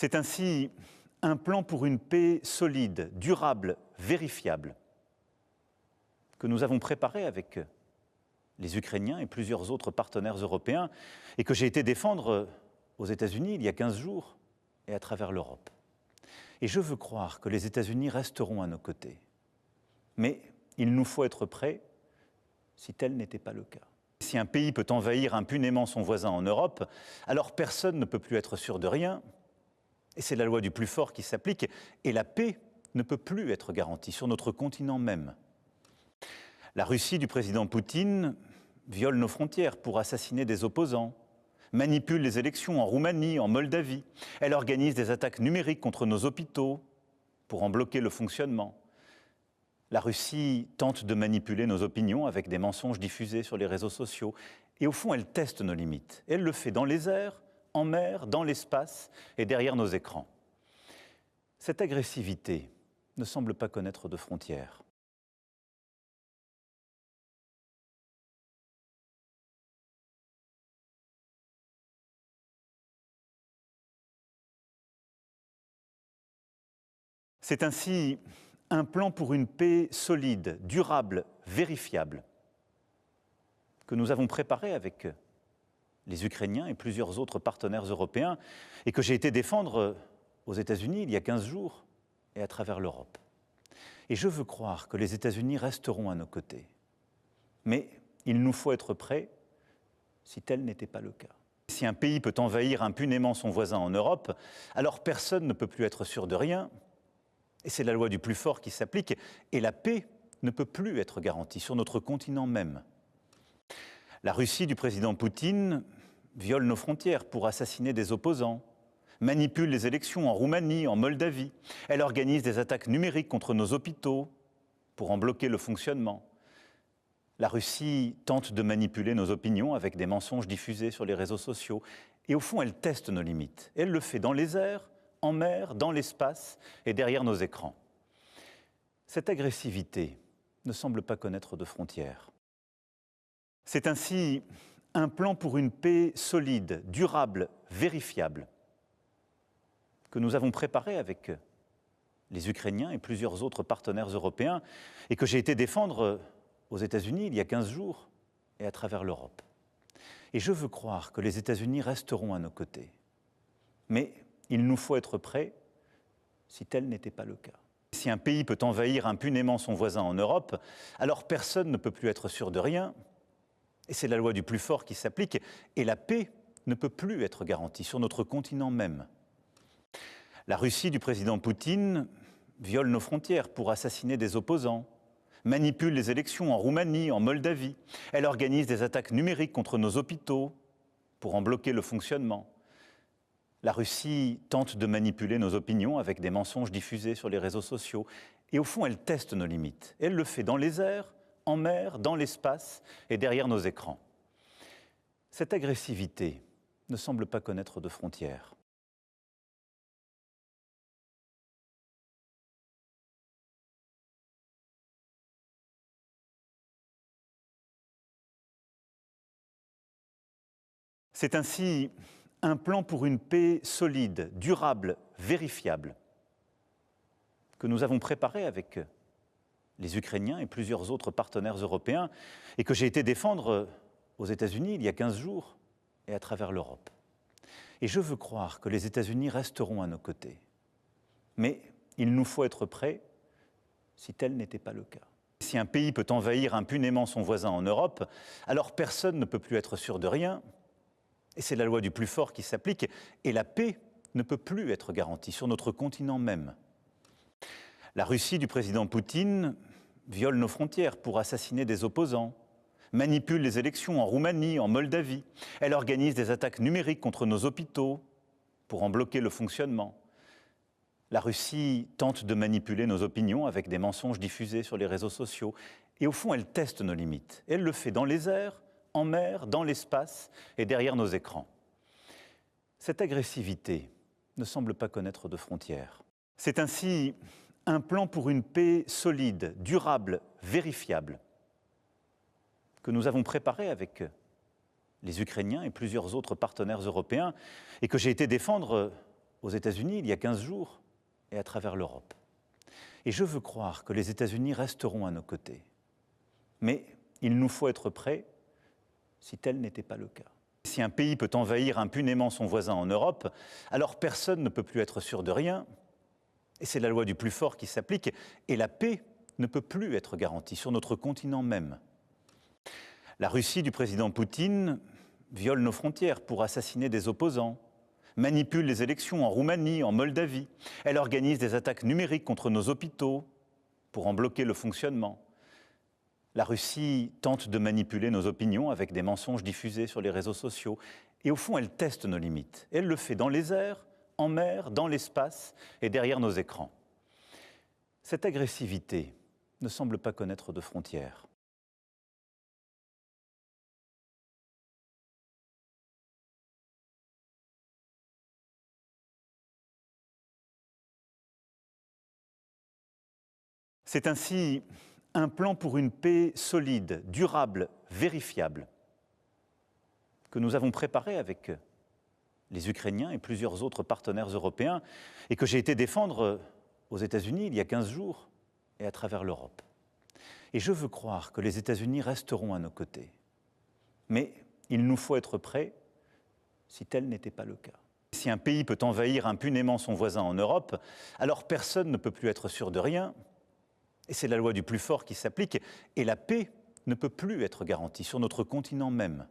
C'est ainsi un plan pour une paix solide, durable, vérifiable, que nous avons préparé avec les Ukrainiens et plusieurs autres partenaires européens et que j'ai été défendre aux États-Unis il y a 15 jours et à travers l'Europe. Et je veux croire que les États-Unis resteront à nos côtés. Mais il nous faut être prêts si tel n'était pas le cas. Si un pays peut envahir impunément son voisin en Europe, alors personne ne peut plus être sûr de rien. Et c'est la loi du plus fort qui s'applique. Et la paix ne peut plus être garantie sur notre continent même. La Russie du président Poutine viole nos frontières pour assassiner des opposants, manipule les élections en Roumanie, en Moldavie. Elle organise des attaques numériques contre nos hôpitaux pour en bloquer le fonctionnement. La Russie tente de manipuler nos opinions avec des mensonges diffusés sur les réseaux sociaux. Et au fond, elle teste nos limites. Elle le fait dans les airs, en mer, dans l'espace et derrière nos écrans. Cette agressivité ne semble pas connaître de frontières. C'est ainsi un plan pour une paix solide, durable, vérifiable, que nous avons préparé avec les Ukrainiens et plusieurs autres partenaires européens et que j'ai été défendre aux États-Unis il y a 15 jours et à travers l'Europe. Et je veux croire que les États-Unis resteront à nos côtés. Mais il nous faut être prêts si tel n'était pas le cas. Si un pays peut envahir impunément son voisin en Europe, alors personne ne peut plus être sûr de rien. Et c'est la loi du plus fort qui s'applique. Et la paix ne peut plus être garantie sur notre continent même. La Russie du président Poutine viole nos frontières pour assassiner des opposants, manipule les élections en Roumanie, en Moldavie. Elle organise des attaques numériques contre nos hôpitaux pour en bloquer le fonctionnement. La Russie tente de manipuler nos opinions avec des mensonges diffusés sur les réseaux sociaux. Et au fond, elle teste nos limites. Elle le fait dans les airs, en mer, dans l'espace et derrière nos écrans. Cette agressivité ne semble pas connaître de frontières. C'est ainsi un plan pour une paix solide, durable, vérifiable, que nous avons préparé avec les Ukrainiens et plusieurs autres partenaires européens et que j'ai été défendre aux États-Unis il y a 15 jours et à travers l'Europe. Et je veux croire que les États-Unis resteront à nos côtés. Mais il nous faut être prêts si tel n'était pas le cas. Si un pays peut envahir impunément son voisin en Europe, alors personne ne peut plus être sûr de rien. Et c'est la loi du plus fort qui s'applique. Et la paix ne peut plus être garantie sur notre continent même. La Russie du président Poutine viole nos frontières pour assassiner des opposants, manipule les élections en Roumanie, en Moldavie. Elle organise des attaques numériques contre nos hôpitaux pour en bloquer le fonctionnement. La Russie tente de manipuler nos opinions avec des mensonges diffusés sur les réseaux sociaux. Et au fond, elle teste nos limites. Elle le fait dans les airs, en mer, dans l'espace et derrière nos écrans. Cette agressivité ne semble pas connaître de frontières. C'est ainsi un plan pour une paix solide, durable, vérifiable, que nous avons préparé avec les Ukrainiens et plusieurs autres partenaires européens et que j'ai été défendre aux États-Unis il y a 15 jours et à travers l'Europe. Et je veux croire que les États-Unis resteront à nos côtés. Mais il nous faut être prêts si tel n'était pas le cas. Si un pays peut envahir impunément son voisin en Europe, alors personne ne peut plus être sûr de rien. Et c'est la loi du plus fort qui s'applique. Et la paix ne peut plus être garantie sur notre continent même. La Russie du président Poutine viole nos frontières pour assassiner des opposants, manipule les élections en Roumanie, en Moldavie. Elle organise des attaques numériques contre nos hôpitaux pour en bloquer le fonctionnement. La Russie tente de manipuler nos opinions avec des mensonges diffusés sur les réseaux sociaux. Et au fond, elle teste nos limites. Elle le fait dans les airs, en mer, dans l'espace et derrière nos écrans. Cette agressivité ne semble pas connaître de frontières. C'est ainsi un plan pour une paix solide, durable, vérifiable, que nous avons préparé avec les Ukrainiens et plusieurs autres partenaires européens et que j'ai été défendre aux États-Unis il y a 15 jours et à travers l'Europe. Et je veux croire que les États-Unis resteront à nos côtés. Mais il nous faut être prêts si tel n'était pas le cas. Si un pays peut envahir impunément son voisin en Europe, alors personne ne peut plus être sûr de rien. Et c'est la loi du plus fort qui s'applique. Et la paix ne peut plus être garantie sur notre continent même. La Russie du président Poutine viole nos frontières pour assassiner des opposants, manipule les élections en Roumanie, en Moldavie. Elle organise des attaques numériques contre nos hôpitaux pour en bloquer le fonctionnement. La Russie tente de manipuler nos opinions avec des mensonges diffusés sur les réseaux sociaux. Et au fond, elle teste nos limites. Elle le fait dans les airs, en mer, dans l'espace et derrière nos écrans. Cette agressivité ne semble pas connaître de frontières. C'est ainsi un plan pour une paix solide, durable, vérifiable, que nous avons préparé avec les Ukrainiens et plusieurs autres partenaires européens, et que j'ai été défendre aux États-Unis il y a 15 jours et à travers l'Europe. Et je veux croire que les États-Unis resteront à nos côtés. Mais il nous faut être prêts si tel n'était pas le cas. Si un pays peut envahir impunément son voisin en Europe, alors personne ne peut plus être sûr de rien. Et c'est la loi du plus fort qui s'applique. Et la paix ne peut plus être garantie sur notre continent même.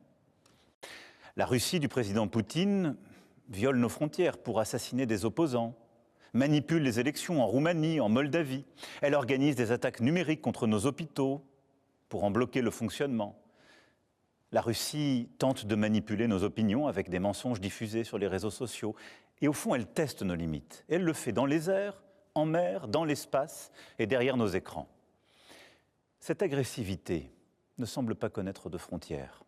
La Russie du président Poutine viole nos frontières pour assassiner des opposants, manipule les élections en Roumanie, en Moldavie. Elle organise des attaques numériques contre nos hôpitaux pour en bloquer le fonctionnement. La Russie tente de manipuler nos opinions avec des mensonges diffusés sur les réseaux sociaux. Et au fond, elle teste nos limites. Elle le fait dans les airs, en mer, dans l'espace et derrière nos écrans. Cette agressivité ne semble pas connaître de frontières.